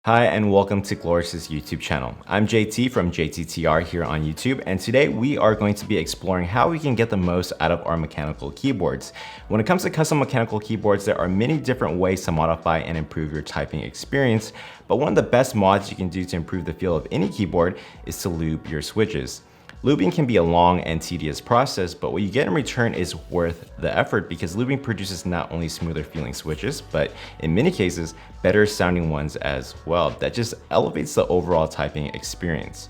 Hi and welcome to Glorious's YouTube channel. I'm JT from JTTR here on YouTube, and today we are going to be exploring how we can get the most out of our mechanical keyboards. When it comes to custom mechanical keyboards, there are many different ways to modify and improve your typing experience, but one of the best mods you can do to improve the feel of any keyboard is to lube your switches. Lubing can be a long and tedious process, but what you get in return is worth the effort because lubing produces not only smoother feeling switches, but in many cases, better sounding ones as well. That just elevates the overall typing experience.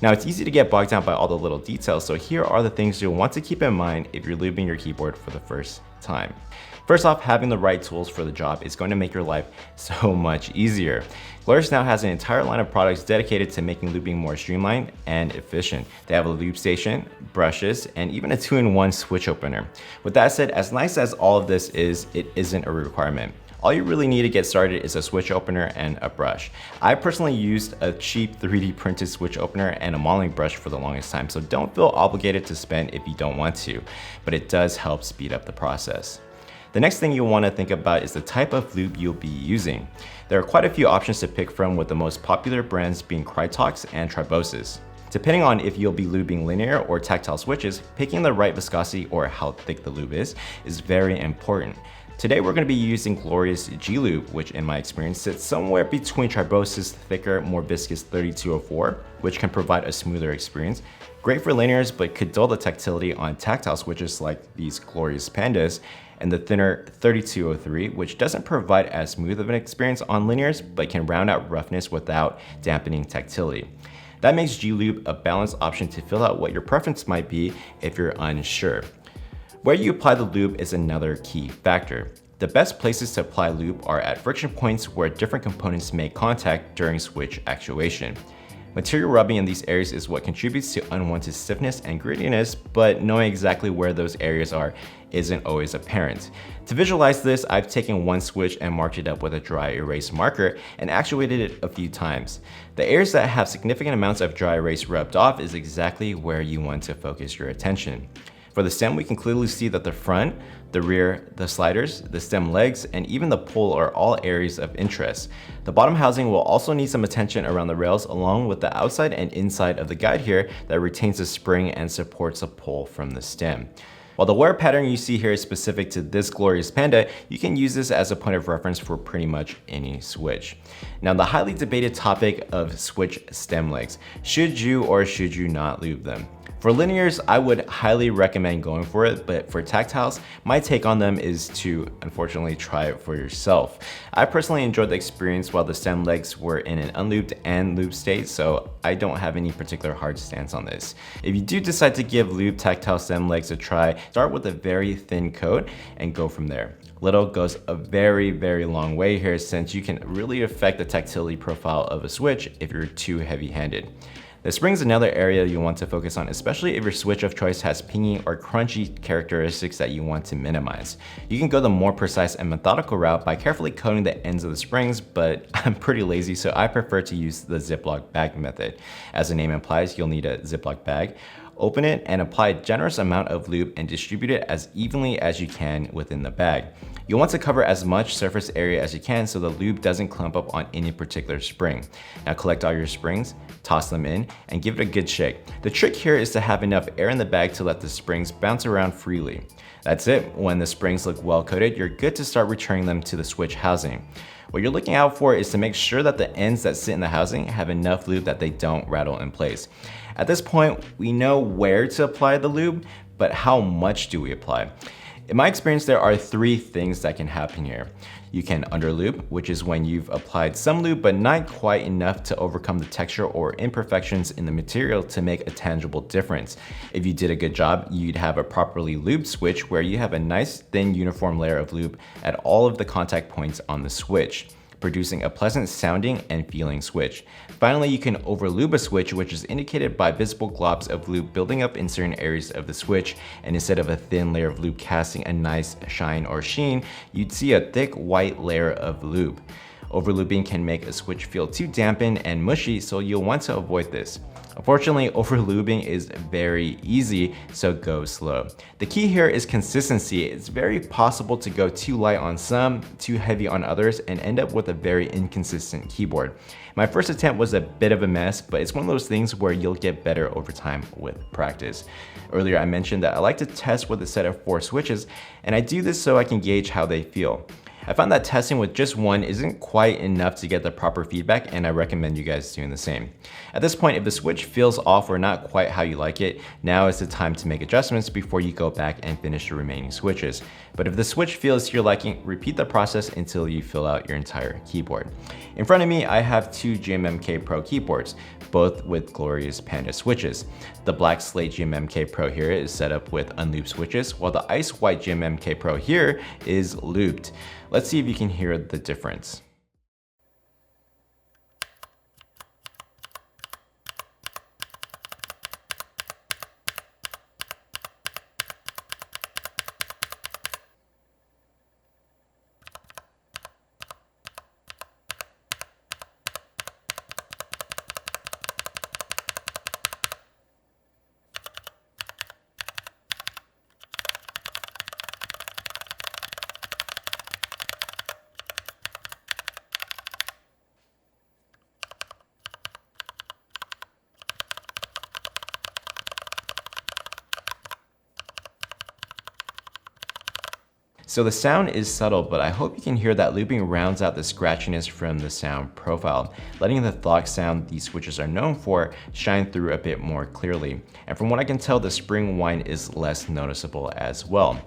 Now, it's easy to get bogged down by all the little details, so here are the things you'll want to keep in mind if you're lubing your keyboard for the first time. First off, having the right tools for the job is going to make your life so much easier. Glorious now has an entire line of products dedicated to making lubing more streamlined and efficient. They have a lube station, brushes, and even a 2-in-1 switch opener. With that said, as nice as all of this is, it isn't a requirement. All you really need to get started is a switch opener and a brush. I personally used a cheap 3D printed switch opener and a modeling brush for the longest time, so don't feel obligated to spend if you don't want to, but it does help speed up the process. The next thing you'll want to think about is the type of lube you'll be using. There are quite a few options to pick from, with the most popular brands being Krytox and Tribosys. Depending on if you'll be lubing linear or tactile switches, picking the right viscosity or how thick the lube is very important. Today we're going to be using Glorious G-Lube, which in my experience sits somewhere between Tribosys' thicker, more viscous 3204, which can provide a smoother experience. Great for linears, but could dull the tactility on tactile switches like these Glorious Pandas, and the thinner 3203, which doesn't provide as smooth of an experience on linears, but can round out roughness without dampening tactility. That makes G-Lube a balanced option to fill out what your preference might be if you're unsure. Where you apply the lube is another key factor. The best places to apply lube are at friction points where different components make contact during switch actuation. Material rubbing in these areas is what contributes to unwanted stiffness and grittiness, but knowing exactly where those areas are isn't always apparent. To visualize this, I've taken one switch and marked it up with a dry erase marker and actuated it a few times. The areas that have significant amounts of dry erase rubbed off is exactly where you want to focus your attention. For the stem, we can clearly see that the front, the rear, the sliders, the stem legs, and even the pole are all areas of interest. The bottom housing will also need some attention around the rails, along with the outside and inside of the guide here that retains the spring and supports the pole from the stem. While the wear pattern you see here is specific to this Glorious Panda, you can use this as a point of reference for pretty much any switch. Now, the highly debated topic of switch stem legs. Should you or should you not lube them? For linears, I would highly recommend going for it, but for tactiles, my take on them is to unfortunately try it for yourself. I personally enjoyed the experience while the stem legs were in an unlubed and lubed state, so I don't have any particular hard stance on this. If you do decide to give lubed tactile stem legs a try, start with a very thin coat and go from there. Little goes a very long way here, since you can really affect the tactility profile of a switch if you're too heavy-handed. The spring is another area you want to focus on, especially if your switch of choice has pinging or crunchy characteristics that you want to minimize. You can go the more precise and methodical route by carefully coating the ends of the springs, but I'm pretty lazy, so I prefer to use the Ziploc bag method. As the name implies, you'll need a Ziploc bag. Open it and apply a generous amount of lube and distribute it as evenly as you can within the bag. You'll want to cover as much surface area as you can so the lube doesn't clump up on any particular spring. Now collect all your springs, toss them in, and give it a good shake. The trick here is to have enough air in the bag to let the springs bounce around freely. That's it. When the springs look well coated, you're good to start returning them to the switch housing. What you're looking out for is to make sure that the ends that sit in the housing have enough lube that they don't rattle in place. At this point, we know where to apply the lube, but how much do we apply? In my experience, there are three things that can happen here. You can underlube, which is when you've applied some lube but not quite enough to overcome the texture or imperfections in the material to make a tangible difference. If you did a good job, you'd have a properly lubed switch where you have a nice thin uniform layer of lube at all of the contact points on the switch, producing a pleasant sounding and feeling switch. Finally, you can overlube a switch, which is indicated by visible globs of lube building up in certain areas of the switch, and instead of a thin layer of lube casting a nice shine or sheen, you'd see a thick white layer of lube. Overlubing can make a switch feel too dampened and mushy, so you'll want to avoid this. Unfortunately, overlubing is very easy, so go slow. The key here is consistency. It's very possible to go too light on some, too heavy on others, and end up with a very inconsistent keyboard. My first attempt was a bit of a mess, but it's one of those things where you'll get better over time with practice. Earlier I mentioned that I like to test with a set of 4 switches, and I do this so I can gauge how they feel. I found that testing with just one isn't quite enough to get the proper feedback, and I recommend you guys doing the same. At this point, if the switch feels off or not quite how you like it, now is the time to make adjustments before you go back and finish the remaining switches. But if the switch feels to your liking, repeat the process until you fill out your entire keyboard. In front of me, I have 2 GMMK PRO keyboards, both with Glorious Panda switches. The Black Slate GMMK PRO here is set up with Un-Lubed switches, while the Ice White GMMK PRO here is lubed. Let's see if you can hear the difference. So the sound is subtle, but I hope you can hear that lubing rounds out the scratchiness from the sound profile, letting the thock sound these switches are known for shine through a bit more clearly. And from what I can tell, the spring whine is less noticeable as well.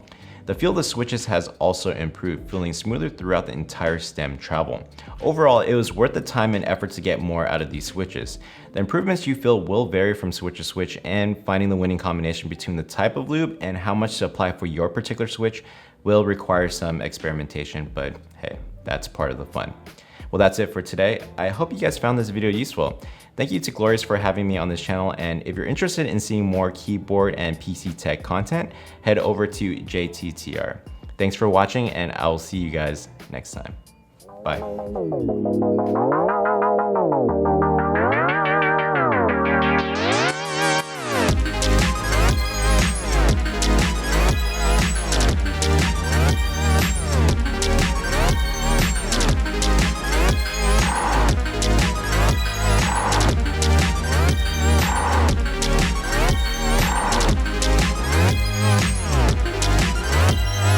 The feel of the switches has also improved, feeling smoother throughout the entire stem travel. Overall, it was worth the time and effort to get more out of these switches. The improvements you feel will vary from switch to switch, and finding the winning combination between the type of lube and how much to apply for your particular switch will require some experimentation, but hey, that's part of the fun. Well, that's it for today. I hope you guys found this video useful. Thank you to Glorious for having me on this channel, and if you're interested in seeing more keyboard and PC tech content, head over to JTTR. Thanks for watching, and I'll see you guys next time. Bye.